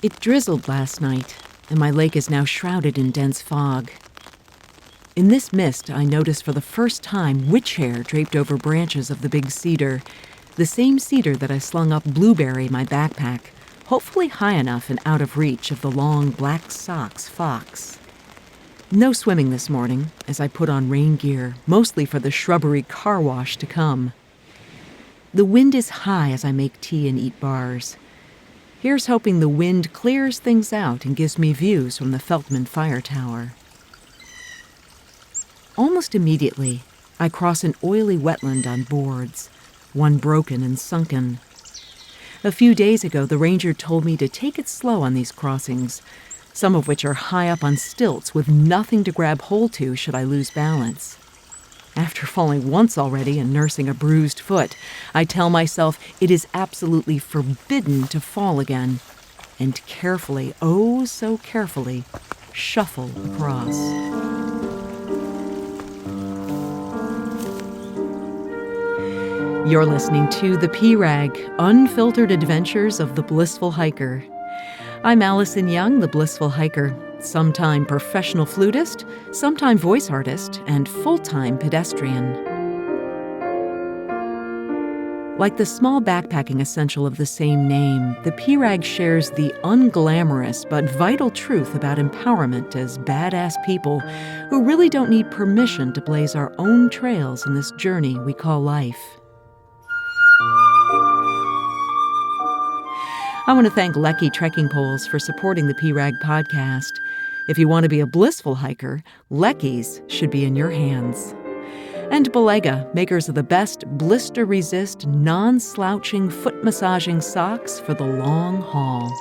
It drizzled last night, and my lake is now shrouded in dense fog. In this mist, I noticed for the first time witch hair draped over branches of the big cedar, the same cedar that I slung up Blueberry in my backpack, hopefully high enough and out of reach of the long black socks fox. No swimming this morning, as I put on rain gear, mostly for the shrubbery car wash to come. The wind is high as I make tea and eat bars. Here's hoping the wind clears things out and gives me views from the Feldtmann Tower. Almost immediately, I cross an oily wetland on boards, one broken and sunken. A few days ago, the ranger told me to take it slow on these crossings, some of which are high up on stilts with nothing to grab hold to should I lose balance. After falling once already and nursing a bruised foot, I tell myself it is absolutely forbidden to fall again, and carefully, oh so carefully, shuffle across. You're listening to The P-Rag, Unfiltered Adventures of the Blissful Hiker. I'm Allison Young, the Blissful Hiker, sometime professional flutist, sometime voice artist, and full-time pedestrian. Like the small backpacking essential of the same name, the P-Rag shares the unglamorous but vital truth about empowerment as badass people who really don't need permission to blaze our own trails in this journey we call life. I want to thank Lecky Trekking Poles for supporting the P-Rag podcast. If you want to be a blissful hiker, Lecky's should be in your hands. And Belega, makers of the best blister-resist, non-slouching, foot-massaging socks for the long haul.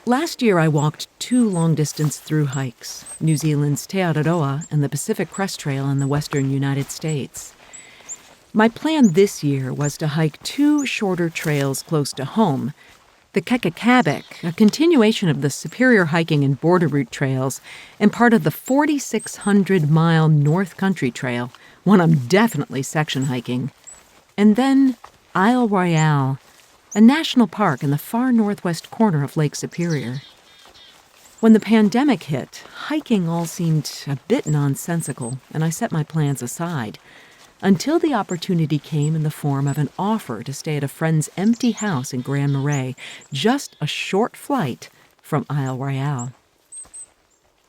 Last year, I walked 2 long-distance thru-hikes, New Zealand's Te Araroa and the Pacific Crest Trail in the western United States. My plan this year was to hike 2 shorter trails close to home, the Kekakabik, a continuation of the Superior Hiking and Border Route trails, and part of the 4,600-mile North Country Trail, one I'm definitely section hiking. And then Royale, a national park in the far northwest corner of Lake Superior. When the pandemic hit, hiking all seemed a bit nonsensical, and I set my plans aside, until the opportunity came in the form of an offer to stay at a friend's empty house in Grand Marais, just a short flight from Royale.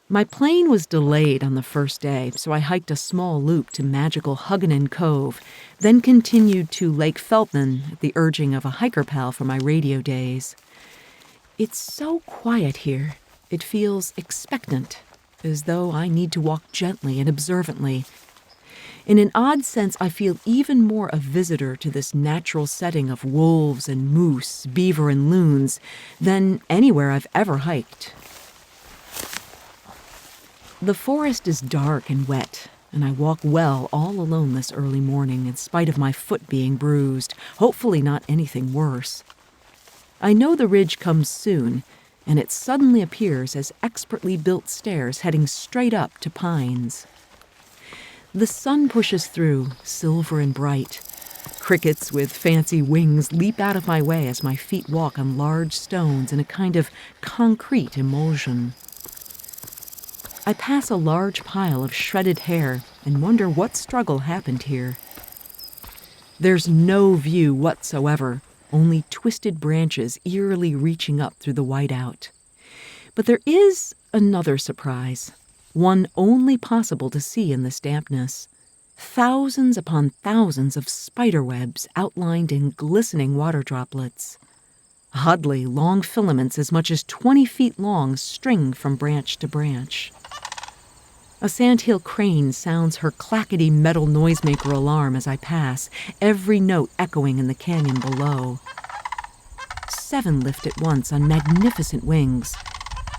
My plane was delayed on the first day, so I hiked a small loop to magical Hugginen Cove, then continued to Lake Feldtmann at the urging of a hiker pal from my radio days. It's so quiet here. It feels expectant, as though I need to walk gently and observantly. In an odd sense, I feel even more a visitor to this natural setting of wolves and moose, beaver and loons than anywhere I've ever hiked. The forest is dark and wet, and I walk well all alone this early morning in spite of my foot being bruised, hopefully not anything worse. I know the ridge comes soon, and it suddenly appears as expertly built stairs heading straight up to pines. The sun pushes through, silver and bright. Crickets with fancy wings leap out of my way as my feet walk on large stones in a kind of concrete emulsion. I pass a large pile of shredded hair and wonder what struggle happened here. There's no view whatsoever, only twisted branches eerily reaching up through the whiteout. But there is another surprise. One only possible to see in this dampness. Thousands upon thousands of spider webs outlined in glistening water droplets. Oddly, long filaments as much as 20 feet long string from branch to branch. A Sandhill Crane sounds her clackety metal noisemaker alarm as I pass, every note echoing in the canyon below. 7 lift at once on magnificent wings.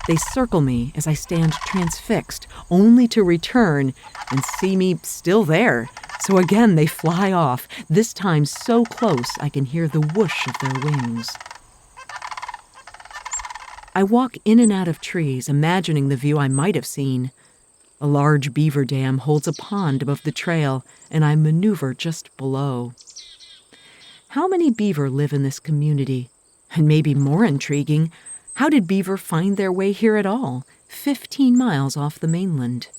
They circle me as I stand transfixed, only to return and see me still there. So again they fly off, this time so close I can hear the whoosh of their wings. I walk in and out of trees, imagining the view I might have seen. A large beaver dam holds a pond above the trail, and I maneuver just below. How many beaver live in this community? And maybe more intriguing, how did beaver find their way here at all, 15 miles off the mainland?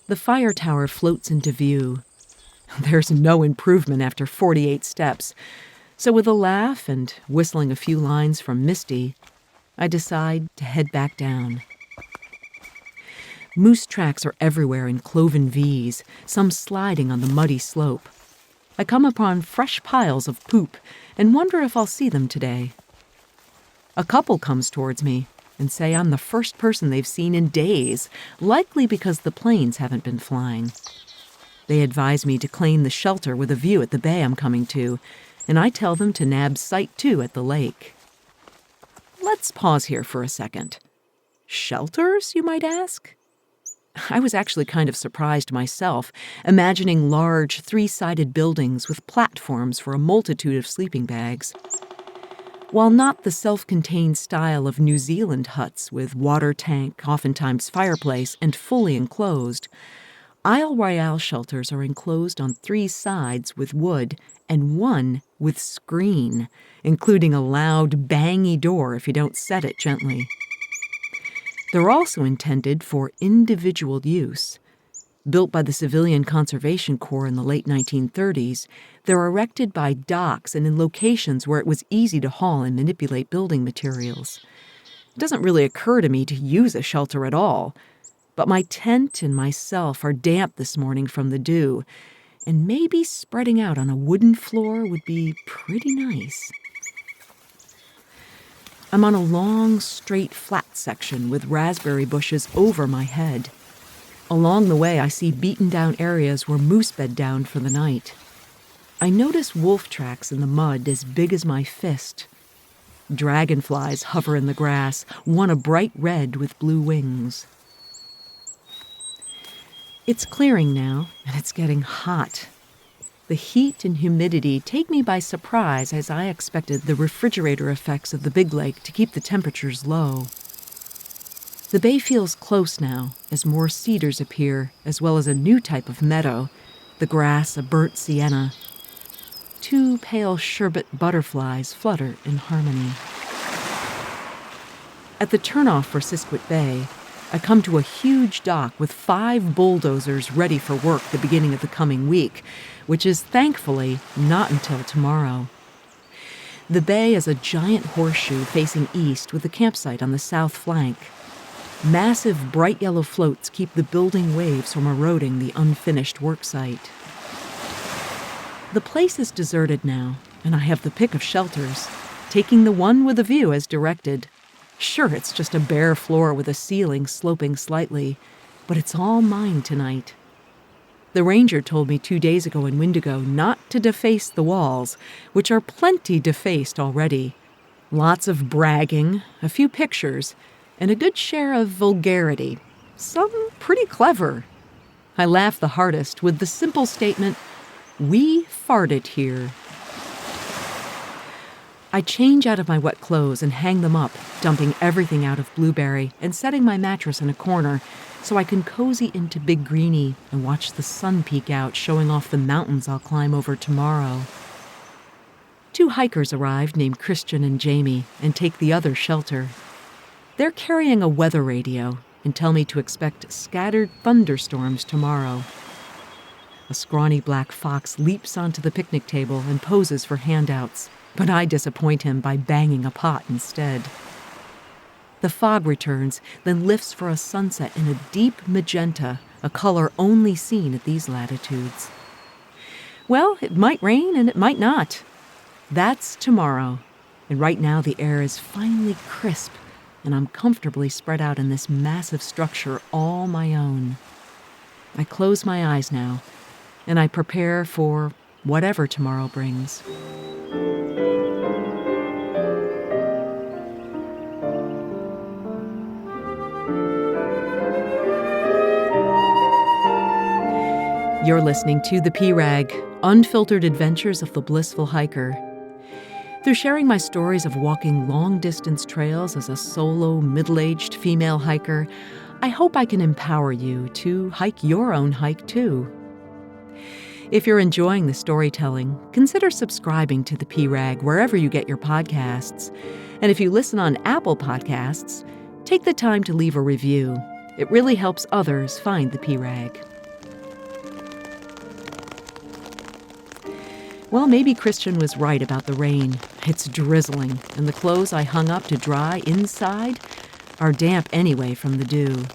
The fire tower floats into view. There's no improvement after 48 steps, so with a laugh and whistling a few lines from Misty, I decide to head back down. Moose tracks are everywhere in cloven V's, some sliding on the muddy slope. I come upon fresh piles of poop and wonder if I'll see them today. A couple comes towards me and say I'm the first person they've seen in days, likely because the planes haven't been flying. They advise me to claim the shelter with a view at the bay I'm coming to, and I tell them to nab Site 2 at the lake. Let's pause here for a second. Shelters, you might ask? I was actually kind of surprised myself, imagining large, three-sided buildings with platforms for a multitude of sleeping bags. While not the self-contained style of New Zealand huts with water tank, oftentimes fireplace, and fully enclosed, Isle Royale shelters are enclosed on 3 sides with wood and 1 with screen, including a loud, bangy door if you don't set it gently. They're also intended for individual use. Built by the Civilian Conservation Corps in the late 1930s, they're erected by docks and in locations where it was easy to haul and manipulate building materials. It doesn't really occur to me to use a shelter at all, but my tent and myself are damp this morning from the dew, and maybe spreading out on a wooden floor would be pretty nice. I'm on a long, straight, flat section with raspberry bushes over my head. Along the way, I see beaten-down areas where moose bed down for the night. I notice wolf tracks in the mud as big as my fist. Dragonflies hover in the grass, one a bright red with blue wings. It's clearing now, and it's getting hot. The heat and humidity take me by surprise as I expected the refrigerator effects of the big lake to keep the temperatures low. The bay feels close now as more cedars appear, as well as a new type of meadow, the grass a burnt sienna. 2 pale sherbet butterflies flutter in harmony. At the turnoff for Siskiwit Bay, I come to a huge dock with 5 bulldozers ready for work the beginning of the coming week, which is thankfully not until tomorrow. The bay is a giant horseshoe facing east with a campsite on the south flank. Massive bright yellow floats keep the building waves from eroding the unfinished worksite. The place is deserted now, and I have the pick of shelters, taking the one with a view as directed. Sure, it's just a bare floor with a ceiling sloping slightly, but it's all mine tonight. The ranger told me 2 days ago in Wendigo not to deface the walls, which are plenty defaced already. Lots of bragging, a few pictures, and a good share of vulgarity. Some pretty clever. I laugh the hardest with the simple statement, "We farted here." I change out of my wet clothes and hang them up, dumping everything out of Blueberry and setting my mattress in a corner so I can cozy into Big Greenie and watch the sun peek out, showing off the mountains I'll climb over tomorrow. 2 hikers arrived named Christian and Jamie and take the other shelter. They're carrying a weather radio and tell me to expect scattered thunderstorms tomorrow. A scrawny black fox leaps onto the picnic table and poses for handouts, but I disappoint him by banging a pot instead. The fog returns, then lifts for a sunset in a deep magenta, a color only seen at these latitudes. Well, it might rain and it might not. That's tomorrow, and right now the air is finally crisp, and I'm comfortably spread out in this massive structure all my own. I close my eyes now, and I prepare for whatever tomorrow brings. You're listening to The P-Rag, Unfiltered Adventures of the Blissful Hiker. Through sharing my stories of walking long-distance trails as a solo, middle-aged female hiker, I hope I can empower you to hike your own hike, too. If you're enjoying the storytelling, consider subscribing to the P-Rag wherever you get your podcasts. And if you listen on Apple Podcasts, take the time to leave a review. It really helps others find the P-Rag. Well, maybe Christian was right about the rain. It's drizzling, and the clothes I hung up to dry inside are damp anyway from the dew.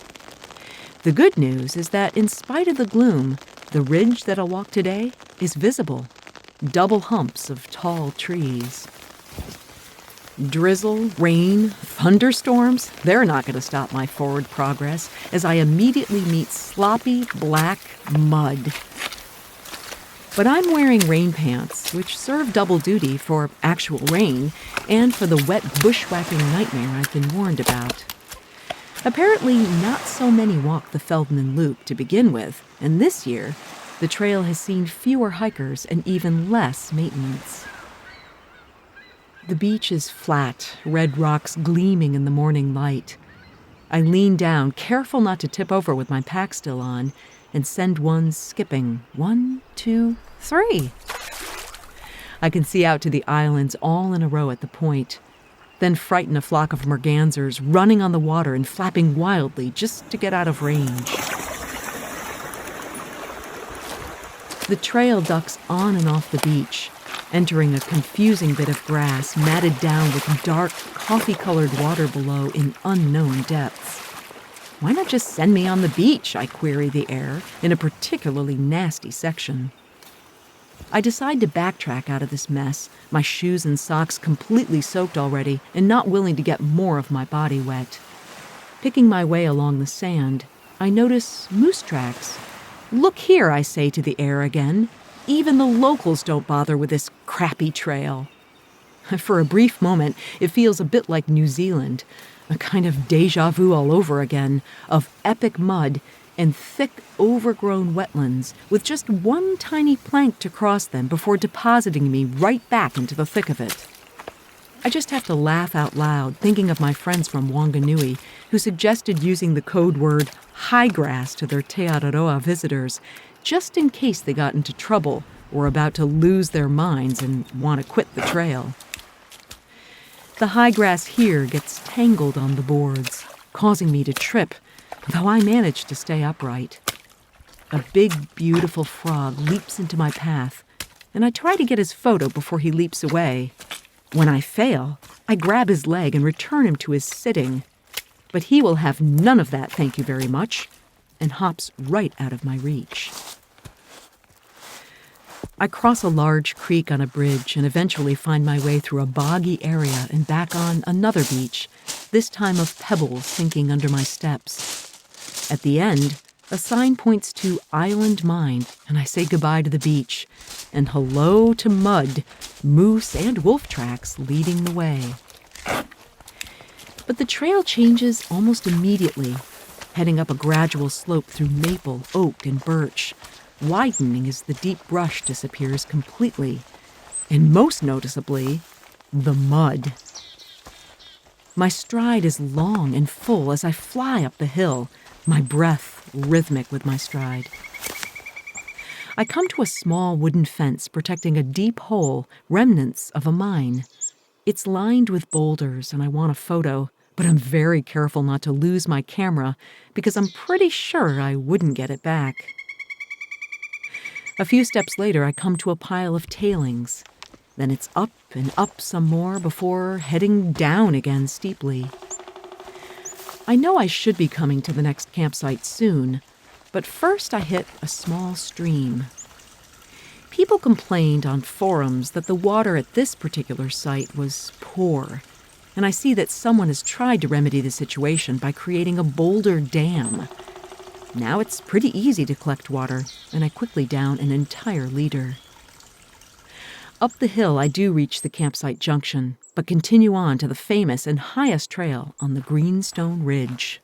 The good news is that in spite of the gloom, the ridge that I'll walk today is visible. Double humps of tall trees. Drizzle, rain, thunderstorms, they're not going to stop my forward progress as I immediately meet sloppy, black mud. But I'm wearing rain pants, which serve double duty for actual rain and for the wet bushwhacking nightmare I've been warned about. Apparently, not so many walk the Feldtmann Loop to begin with, and this year, the trail has seen fewer hikers and even less maintenance. The beach is flat, red rocks gleaming in the morning light. I lean down, careful not to tip over with my pack still on, and send one skipping. 1, 2, 3. I can see out to the islands all in a row at the point, then frighten a flock of mergansers running on the water and flapping wildly just to get out of range. The trail ducks on and off the beach, entering a confusing bit of grass matted down with dark, coffee-colored water below in unknown depths. Why not just send me on the beach, I query the air, in a particularly nasty section. I decide to backtrack out of this mess, my shoes and socks completely soaked already and not willing to get more of my body wet. Picking my way along the sand, I notice moose tracks. Look here, I say to the air again. Even the locals don't bother with this crappy trail. For a brief moment, it feels a bit like New Zealand, a kind of déjà vu all over again, of epic mud and thick, overgrown wetlands with just one tiny plank to cross them before depositing me right back into the thick of it. I just have to laugh out loud, thinking of my friends from Wanganui, who suggested using the code word high grass to their Te Araroa visitors, just in case they got into trouble or about to lose their minds and want to quit the trail. The high grass here gets tangled on the boards, causing me to trip, though I manage to stay upright. A big, beautiful frog leaps into my path, and I try to get his photo before he leaps away. When I fail, I grab his leg and return him to his sitting. But he will have none of that, thank you very much, and hops right out of my reach. I cross a large creek on a bridge and eventually find my way through a boggy area and back on another beach, this time of pebbles sinking under my steps. At the end, a sign points to Island Mine, and I say goodbye to the beach, and hello to mud, moose and wolf tracks leading the way. But the trail changes almost immediately, heading up a gradual slope through maple, oak, and birch, widening as the deep brush disappears completely, and most noticeably, the mud. My stride is long and full as I fly up the hill, my breath rhythmic with my stride. I come to a small wooden fence protecting a deep hole, remnants of a mine. It's lined with boulders, and I want a photo, but I'm very careful not to lose my camera because I'm pretty sure I wouldn't get it back. A few steps later, I come to a pile of tailings. Then it's up and up some more before heading down again steeply. I know I should be coming to the next campsite soon, but first I hit a small stream. People complained on forums that the water at this particular site was poor, and I see that someone has tried to remedy the situation by creating a boulder dam. Now it's pretty easy to collect water, and I quickly down an entire liter. Up the hill, I do reach the campsite junction, but continue on to the famous and highest trail on the Greenstone Ridge.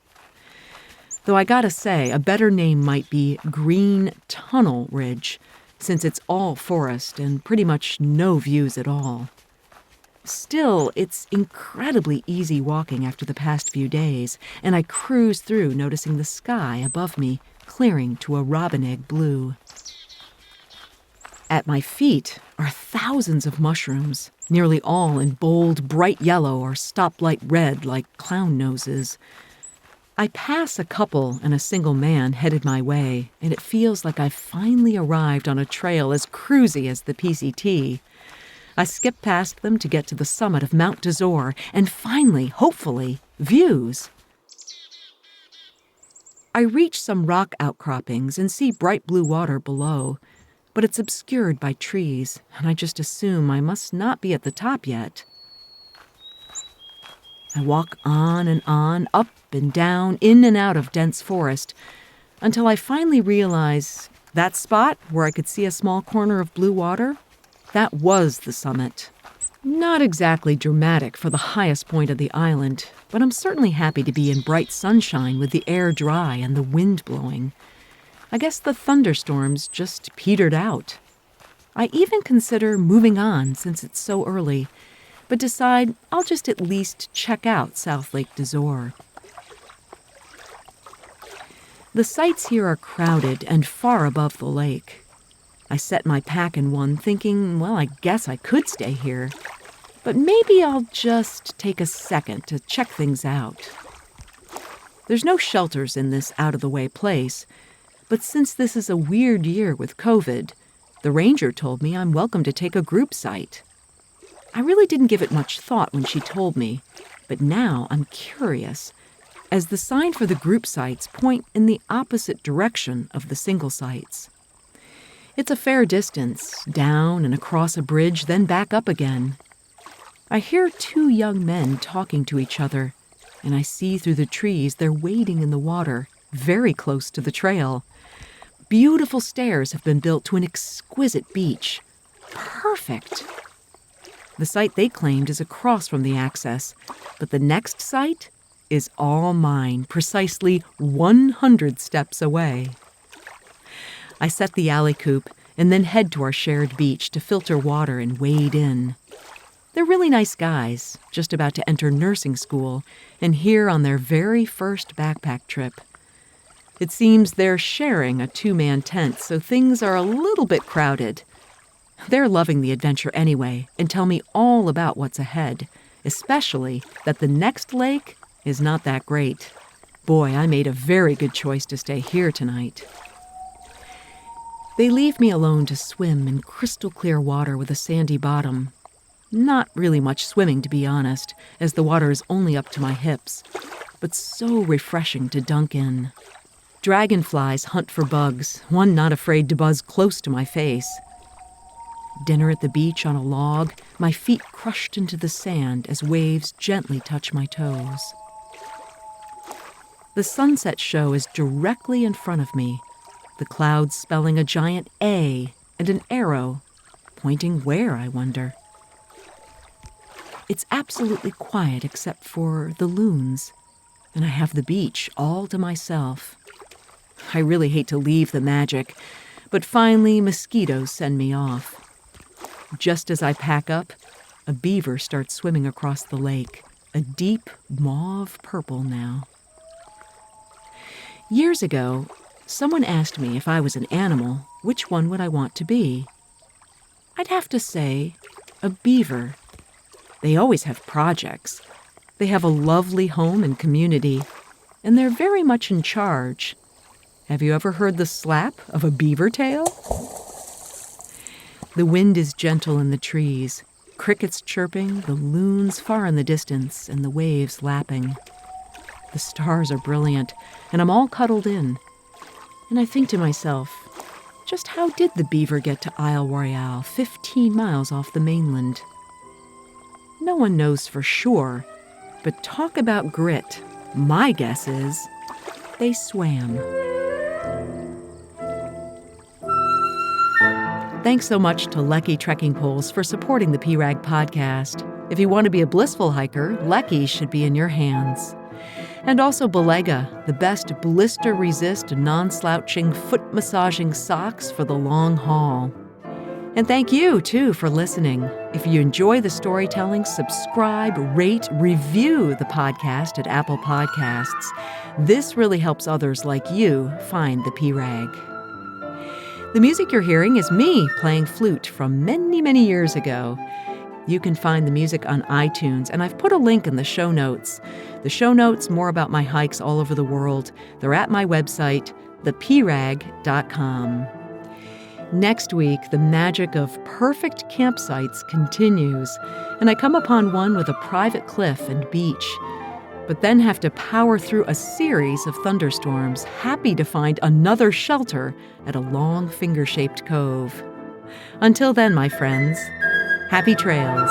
Though I gotta say, a better name might be Green Tunnel Ridge, since it's all forest and pretty much no views at all. Still, it's incredibly easy walking after the past few days, and I cruise through noticing the sky above me clearing to a robin egg blue. At my feet are thousands of mushrooms, nearly all in bold, bright yellow or stoplight red like clown noses. I pass a couple and a single man headed my way, and it feels like I've finally arrived on a trail as cruisy as the PCT. I skip past them to get to the summit of Mount Desor, and finally, hopefully, views. I reach some rock outcroppings and see bright blue water below, but it's obscured by trees, and I just assume I must not be at the top yet. I walk on, up and down, in and out of dense forest, until I finally realize that spot where I could see a small corner of blue water, that was the summit. Not exactly dramatic for the highest point of the island, but I'm certainly happy to be in bright sunshine with the air dry and the wind blowing. I guess the thunderstorms just petered out. I even consider moving on since it's so early, but decide I'll just at least check out South Lake Desor. The sights here are crowded and far above the lake. I set my pack in one, thinking, well, I guess I could stay here, but maybe I'll just take a second to check things out. There's no shelters in this out-of-the-way place, but since this is a weird year with COVID, the ranger told me I'm welcome to take a group site. I really didn't give it much thought when she told me, but now I'm curious, as the sign for the group sites point in the opposite direction of the single sites. It's a fair distance, down and across a bridge, then back up again. I hear two young men talking to each other, and I see through the trees they're wading in the water, very close to the trail. Beautiful stairs have been built to an exquisite beach. Perfect! The site they claimed is across from the access, but the next site is all mine, precisely 100 steps away. I set the alley coop and then head to our shared beach to filter water and wade in. They're really nice guys, just about to enter nursing school and here on their very first backpack trip. It seems they're sharing a two-man tent, so things are a little bit crowded. They're loving the adventure anyway and tell me all about what's ahead, especially that the next lake is not that great. Boy, I made a very good choice to stay here tonight. They leave me alone to swim in crystal clear water with a sandy bottom. Not really much swimming, to be honest, as the water is only up to my hips, but so refreshing to dunk in. Dragonflies hunt for bugs, one not afraid to buzz close to my face. Dinner at the beach on a log, my feet crushed into the sand as waves gently touch my toes. The sunset show is directly in front of me, the clouds spelling a giant A and an arrow, pointing where, I wonder. It's absolutely quiet except for the loons, and I have the beach all to myself. I really hate to leave the magic, but finally mosquitoes send me off. Just as I pack up, a beaver starts swimming across the lake, a deep mauve purple now. Years ago, someone asked me if I was an animal, which one would I want to be? I'd have to say a beaver. They always have projects. They have a lovely home and community, and they're very much in charge. Have you ever heard the slap of a beaver tail? The wind is gentle in the trees, crickets chirping, the loons far in the distance, and the waves lapping. The stars are brilliant, and I'm all cuddled in. And I think to myself, just how did the beaver get to Isle Royale, 15 miles off the mainland? No one knows for sure, but talk about grit. My guess is they swam. Thanks so much to Lecky Trekking Poles for supporting the PRAG podcast. If you want to be a blissful hiker, Lecky should be in your hands. And also Belega, the best blister-resist, non-slouching, foot-massaging socks for the long haul. And thank you, too, for listening. If you enjoy the storytelling, subscribe, rate, review the podcast at Apple Podcasts. This really helps others like you find the PRAG. The music you're hearing is me playing flute from many, many years ago. You can find the music on iTunes, and I've put a link in the show notes. The show notes, more about my hikes all over the world, they're at my website, theprag.com. Next week, the magic of perfect campsites continues, and I come upon one with a private cliff and beach, but then have to power through a series of thunderstorms, happy to find another shelter at a long finger-shaped cove. Until then, my friends, happy trails.